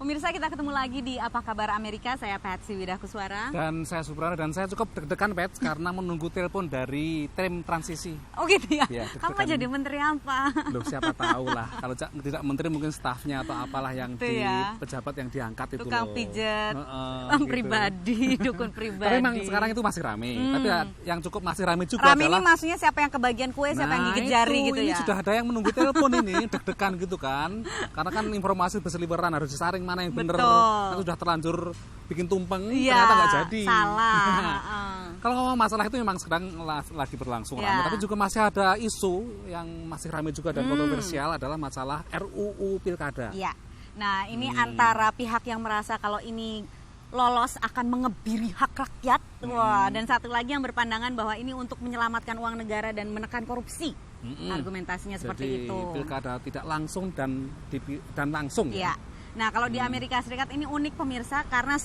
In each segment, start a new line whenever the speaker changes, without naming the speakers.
Pemirsa, kita ketemu lagi di Apa Kabar Amerika. Saya Patsy Widakuswara.
Dan saya Suprana, dan saya cukup deg-degan, Pets, karena menunggu telepon dari tim transisi.
Oh gitu ya?
Ya,
kamu jadi menteri apa?
Loh, siapa tahu lah. Kalau tidak menteri mungkin stafnya atau apalah yang
itu ya?
pejabat yang diangkat itu
tukang
loh.
pijet,
gitu.
pribadi, dukun pribadi.
Tapi memang sekarang itu masih rame. Tapi yang cukup masih rame juga
rame
adalah...
ini maksudnya siapa yang kebagian kue, siapa yang gigit jari gitu
ini
ya?
Sudah ada yang menunggu telepon ini, deg-degan gitu kan. Karena kan informasi berseliweran, harus disaring mana yang benar. Kan sudah terlanjur bikin tumpeng, ternyata nggak jadi.
Salah.
Kalau ngomong masalah itu memang sedang lagi berlangsung ramai, tapi juga masih ada isu yang masih ramai juga dan kontroversial adalah masalah RUU Pilkada.
Iya. Nah, ini antara pihak yang merasa kalau ini lolos akan mengebiri hak rakyat, wah, dan satu lagi yang berpandangan bahwa ini untuk menyelamatkan uang negara dan menekan korupsi. Argumentasinya seperti itu.
Pilkada tidak langsung dan langsung ya.
Nah, kalau di Amerika Serikat ini unik pemirsa, karena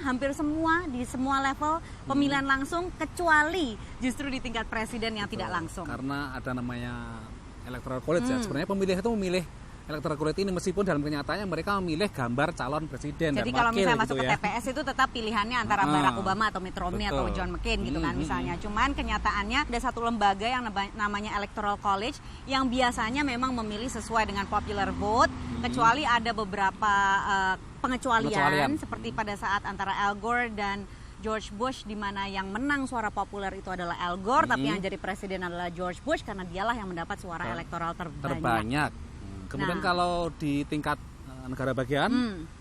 hampir semua di semua level pemilihan langsung, kecuali justru di tingkat presiden yang tidak langsung.
Karena ada namanya electoral college ya. Sebenarnya pemilih itu memilih electoral college ini meskipun dalam kenyataannya mereka memilih gambar calon presiden
jadi
dan wakil. Jadi
kalau misalnya masuk
gitu
ke TPS itu tetap pilihannya antara Barack Obama atau Mitt Romney atau John McCain gitu kan misalnya. Cuman kenyataannya ada satu lembaga yang namanya Electoral College yang biasanya memang memilih sesuai dengan popular vote, kecuali ada beberapa pengecualian seperti pada saat antara Al Gore dan George Bush, di mana yang menang suara populer itu adalah Al Gore, tapi yang jadi presiden adalah George Bush karena dialah yang mendapat suara elektoral terbanyak.
Kemudian kalau di tingkat negara bagian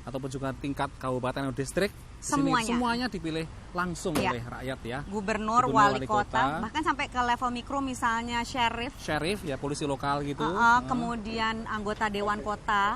ataupun juga tingkat kabupaten atau distrik, semuanya dipilih langsung oleh rakyat ya.
Gubernur, wali kota, bahkan sampai ke level mikro misalnya sheriff ya, polisi lokal gitu. Kemudian anggota dewan kota,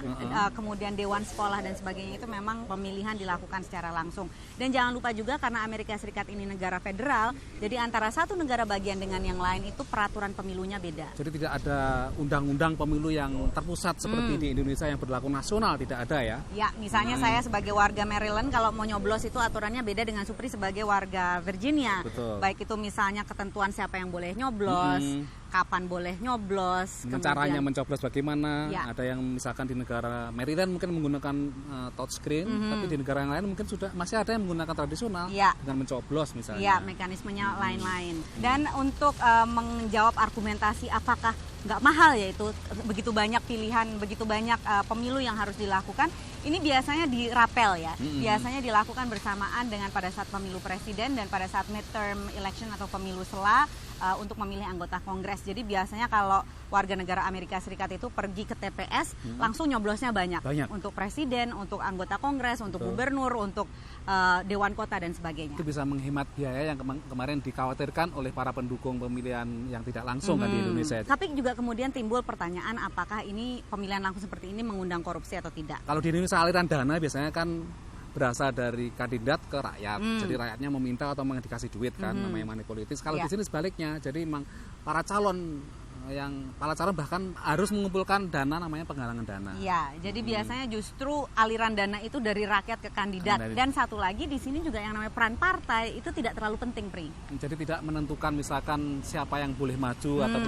kemudian dewan sekolah dan sebagainya, itu memang pemilihan dilakukan secara langsung. Dan jangan lupa juga karena Amerika Serikat ini negara federal, jadi antara satu negara bagian dengan yang lain itu peraturan pemilunya beda.
Jadi tidak ada undang-undang pemilu yang terpusat seperti di Indonesia yang berlaku nasional, tidak ada ya. Ya,
misalnya saya sebagai warga Maryland kalau mau nyoblos itu aturannya beda dengan Supri sebagai warga Virginia.
Betul.
Baik itu misalnya ketentuan siapa yang boleh nyoblos, kapan boleh nyoblos,
caranya mencoblos bagaimana. Ada yang misalkan di negara Maryland mungkin menggunakan touchscreen, tapi di negara yang lain mungkin masih ada yang menggunakan tradisional dengan mencoblos misalnya.
Ya, mekanismenya lain-lain. Dan untuk menjawab argumentasi apakah nggak mahal ya itu begitu banyak pilihan, begitu banyak pemilu yang harus dilakukan, ini biasanya dirapel ya. Biasanya dilakukan bersamaan dengan pada saat pemilu presiden dan pada saat midterm election atau pemilu sela untuk memilih anggota Kongres. Jadi biasanya kalau warga negara Amerika Serikat itu pergi ke TPS langsung nyoblosnya banyak. Untuk presiden, untuk anggota Kongres, untuk gubernur, untuk dewan kota dan sebagainya.
Itu bisa menghemat biaya yang kemarin dikhawatirkan oleh para pendukung pemilihan yang tidak langsung kan di Indonesia.
Tapi juga kemudian timbul pertanyaan apakah ini pemilihan langsung seperti ini mengundang korupsi atau tidak.
Kalau di Indonesia aliran dana biasanya kan berasal dari kandidat ke rakyat. Jadi rakyatnya meminta atau dikasih duit kan, namanya money politis. Kalau di sini sebaliknya. Jadi memang para calon bahkan harus mengumpulkan dana, namanya penggalangan dana. Iya,
jadi biasanya justru aliran dana itu dari rakyat ke kandidat. Dan satu lagi di sini juga yang namanya peran partai itu tidak terlalu penting, Pri.
Jadi tidak menentukan misalkan siapa yang boleh maju atau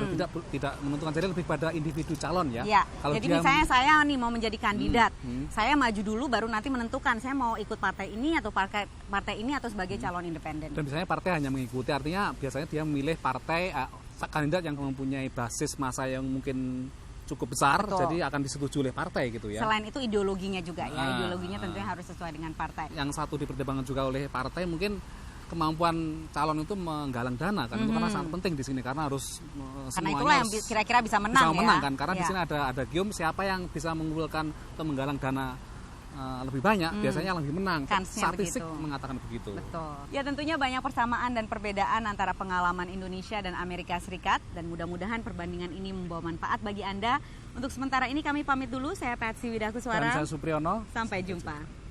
tidak menentukan, jadi lebih pada individu calon ya.
Iya. Jadi misalnya saya nih mau menjadi kandidat, saya maju dulu baru nanti menentukan saya mau ikut partai ini atau partai ini atau sebagai calon independen.
Dan biasanya partai hanya mengikuti, artinya biasanya dia memilih partai kandidat yang mempunyai basis massa yang mungkin cukup besar. Jadi akan disetujui oleh partai gitu ya.
Selain itu ideologinya juga ya, ideologinya tentunya harus sesuai dengan partai.
Yang satu dipertimbangkan juga oleh partai mungkin kemampuan calon itu menggalang dana kan, itu karena sangat penting di sini karena harus
karena itulah yang kira-kira bisa menang
kan, karena di sini ada gium siapa yang bisa mengumpulkan atau menggalang dana lebih banyak, biasanya lebih menang. Statistik mengatakan begitu.
Betul. Ya tentunya banyak persamaan dan perbedaan antara pengalaman Indonesia dan Amerika Serikat, dan mudah-mudahan perbandingan ini membawa manfaat bagi Anda. Untuk sementara ini kami pamit dulu, saya Patsy Widakuswara.
Dan saya Supriyono.
Sampai jumpa.